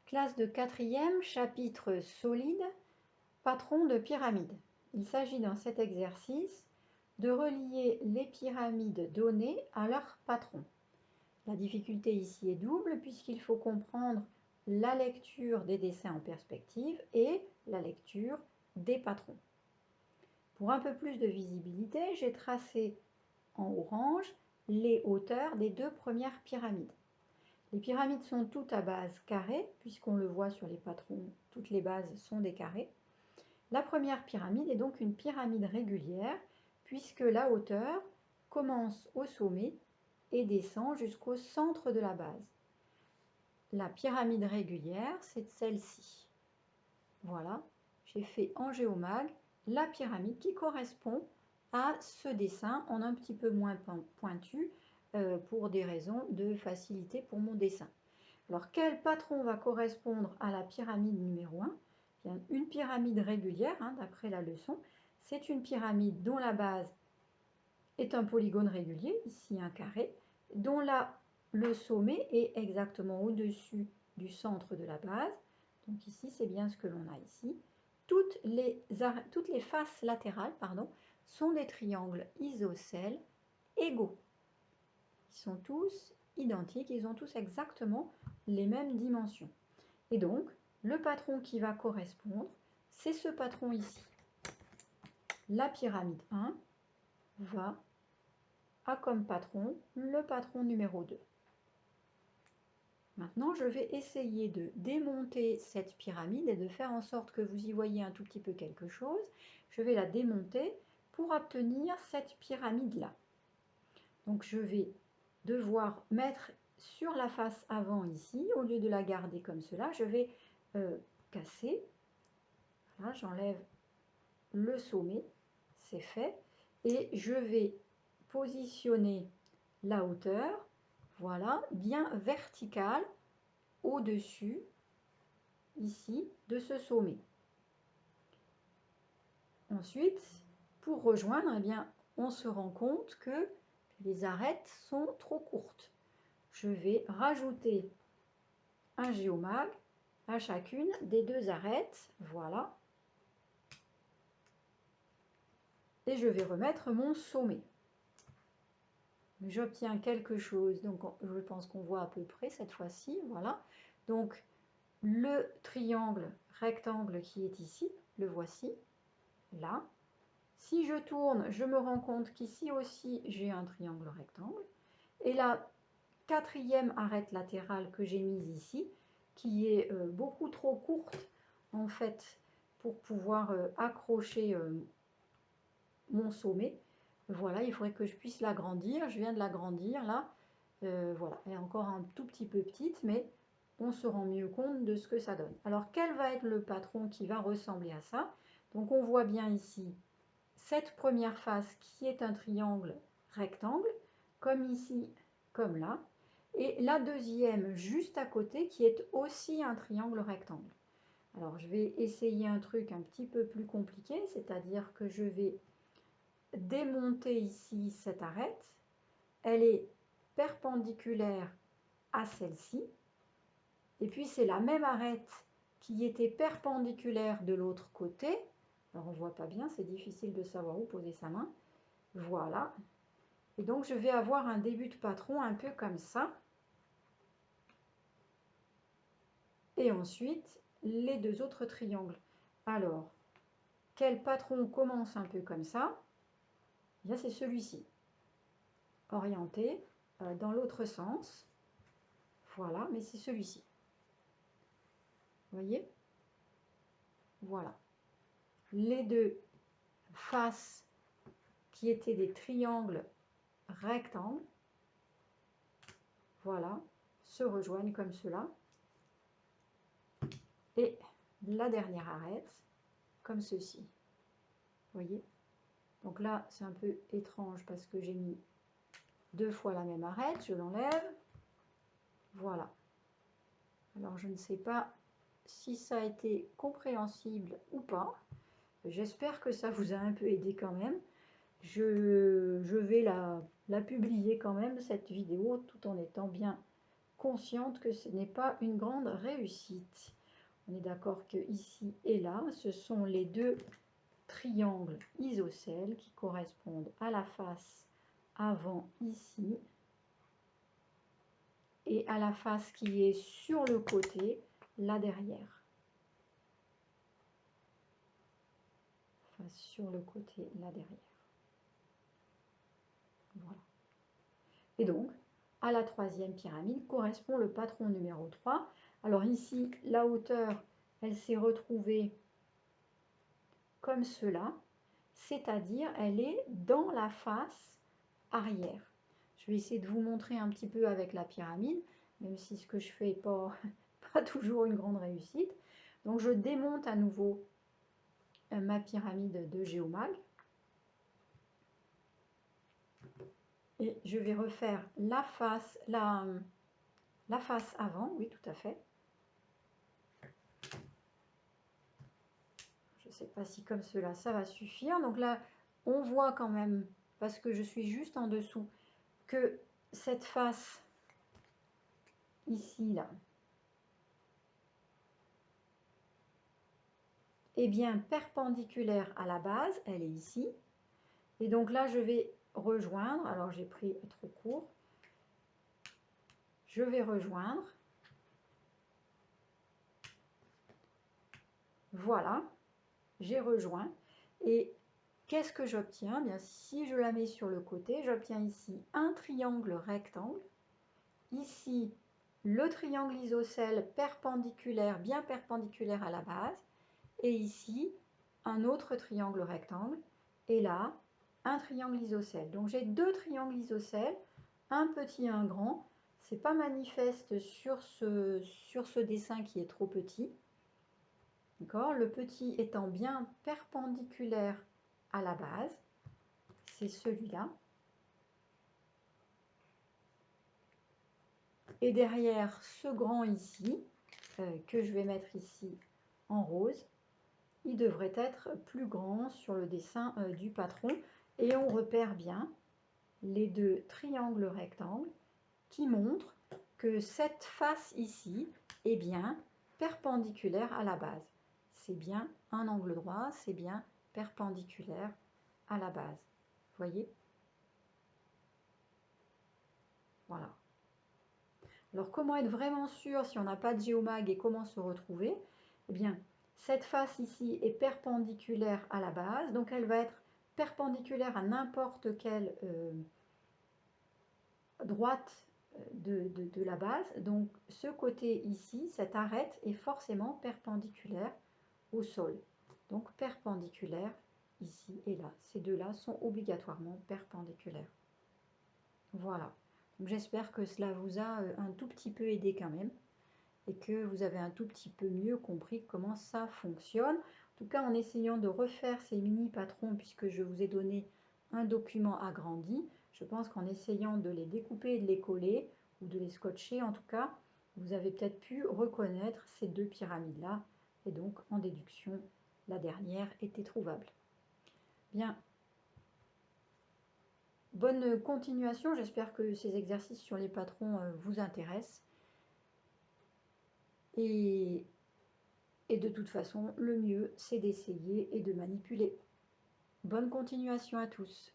Classe de 4e, chapitre solide, patron de pyramide. Il s'agit dans cet exercice de relier les pyramides données à leur patron. La difficulté ici est double puisqu'il faut comprendre la lecture des dessins en perspective et la lecture des patrons. Pour un peu plus de visibilité, j'ai tracé en orange les hauteurs des deux premières pyramides. Les pyramides sont toutes à base carrée, puisqu'on le voit sur les patrons, toutes les bases sont des carrés. La première pyramide est donc une pyramide régulière, puisque la hauteur commence au sommet et descend jusqu'au centre de la base. La pyramide régulière, c'est celle-ci. Voilà, j'ai fait en géomag la pyramide qui correspond à ce dessin en un petit peu moins pointu pour des raisons de facilité pour mon dessin. Alors, quel patron va correspondre à la pyramide numéro 1? Bien, une pyramide régulière, d'après la leçon, c'est une pyramide dont la base est un polygone régulier, ici un carré, dont le sommet est exactement au-dessus du centre de la base. Donc ici, c'est bien ce que l'on a ici. Toutes les faces latérales sont des triangles isocèles égaux. Ils sont tous identiques, ils ont tous exactement les mêmes dimensions. Et donc, le patron qui va correspondre, c'est ce patron ici. La pyramide 1 a comme patron le patron numéro 2. Maintenant, je vais essayer de démonter cette pyramide et de faire en sorte que vous y voyez un tout petit peu quelque chose. Je vais la démonter pour obtenir cette pyramide-là. Donc, je vais devoir mettre sur la face avant ici, au lieu de la garder comme cela, je vais casser. Voilà, j'enlève le sommet, c'est fait. Et je vais positionner la hauteur, voilà, bien verticale au-dessus, ici, de ce sommet. Ensuite, pour rejoindre, eh bien, on se rend compte que les arêtes sont trop courtes. Je vais rajouter un géomag à chacune des deux arêtes, voilà. Et je vais remettre mon sommet. J'obtiens quelque chose, donc je pense qu'on voit à peu près cette fois-ci, voilà. Donc le triangle rectangle qui est ici, le voici, là. Si je tourne, je me rends compte qu'ici aussi j'ai un triangle rectangle. Et la quatrième arête latérale que j'ai mise ici, qui est beaucoup trop courte en fait pour pouvoir accrocher mon sommet. Voilà, il faudrait que je puisse l'agrandir. Je viens de l'agrandir là. Voilà, elle est encore un tout petit peu petite, mais on se rend mieux compte de ce que ça donne. Alors, quel va être le patron qui va ressembler à ça? Donc, on voit bien ici cette première face qui est un triangle rectangle, comme ici, comme là. Et la deuxième juste à côté qui est aussi un triangle rectangle. Alors, je vais essayer un truc un petit peu plus compliqué, c'est-à-dire que je vais démonter ici cette arête. Elle est perpendiculaire à celle-ci. Et puis, c'est la même arête qui était perpendiculaire de l'autre côté. Alors, on ne voit pas bien, c'est difficile de savoir où poser sa main. Voilà. Et donc, je vais avoir un début de patron un peu comme ça. Et ensuite, les deux autres triangles. Alors, quel patron commence un peu comme ça? Eh bien, c'est celui-ci. Orienté dans l'autre sens. Voilà, mais c'est celui-ci. Vous voyez? Voilà. Les deux faces qui étaient des triangles rectangles, voilà, se rejoignent comme cela. Et la dernière arête, comme ceci. Vous voyez? Donc là, c'est un peu étrange parce que j'ai mis deux fois la même arête. Je l'enlève. Voilà. Alors, je ne sais pas si ça a été compréhensible ou pas. J'espère que ça vous a un peu aidé quand même. Je vais la publier quand même, cette vidéo, tout en étant bien consciente que ce n'est pas une grande réussite. On est d'accord que ici et là, ce sont les deux triangles isocèles qui correspondent à la face avant ici et à la face qui est sur le côté là derrière. Face sur le côté là derrière. Voilà. Et donc, à la troisième pyramide correspond le patron numéro 3. Alors ici, la hauteur, elle s'est retrouvée comme cela, c'est-à-dire elle est dans la face arrière. Je vais essayer de vous montrer un petit peu avec la pyramide, même si ce que je fais n'est pas toujours une grande réussite. Donc je démonte à nouveau ma pyramide de Geomag. Et je vais refaire la face avant, oui tout à fait. Je ne sais pas si comme cela, ça va suffire. Donc là, on voit quand même, parce que je suis juste en dessous, que cette face ici, là, est bien perpendiculaire à la base. Elle est ici. Et donc là, je vais rejoindre. Alors, j'ai pris trop court. Je vais rejoindre. Voilà. J'ai rejoint. Et qu'est-ce que j'obtiens? Bien, si je la mets sur le côté, j'obtiens ici un triangle rectangle. Ici, le triangle isocèle perpendiculaire, bien perpendiculaire à la base. Et ici, un autre triangle rectangle. Et là, un triangle isocèle. Donc j'ai deux triangles isocèles, un petit et un grand. C'est pas manifeste sur ce dessin qui est trop petit. D'accord? Le petit étant bien perpendiculaire à la base. C'est celui-là. Et derrière ce grand ici, que je vais mettre ici en rose, il devrait être plus grand sur le dessin du patron. Et on repère bien les deux triangles rectangles qui montrent que cette face ici est bien perpendiculaire à la base. C'est bien un angle droit, c'est bien perpendiculaire à la base. Vous voyez? Voilà. Alors, comment être vraiment sûr si on n'a pas de Geomag et comment se retrouver? Eh bien, cette face ici est perpendiculaire à la base, donc elle va être perpendiculaire à n'importe quelle droite de la base. Donc, ce côté ici, cette arête est forcément perpendiculaire au sol. Donc, perpendiculaire ici et là. Ces deux-là sont obligatoirement perpendiculaires. Voilà. J'espère que cela vous a un tout petit peu aidé quand même et que vous avez un tout petit peu mieux compris comment ça fonctionne. En tout cas, en essayant de refaire ces mini patrons, puisque je vous ai donné un document agrandi, je pense qu'en essayant de les découper et de les coller, ou de les scotcher en tout cas, vous avez peut-être pu reconnaître ces deux pyramides-là, et donc en déduction, la dernière était trouvable. Bien. Bonne continuation, j'espère que ces exercices sur les patrons vous intéressent. Et de toute façon, le mieux, c'est d'essayer et de manipuler. Bonne continuation à tous.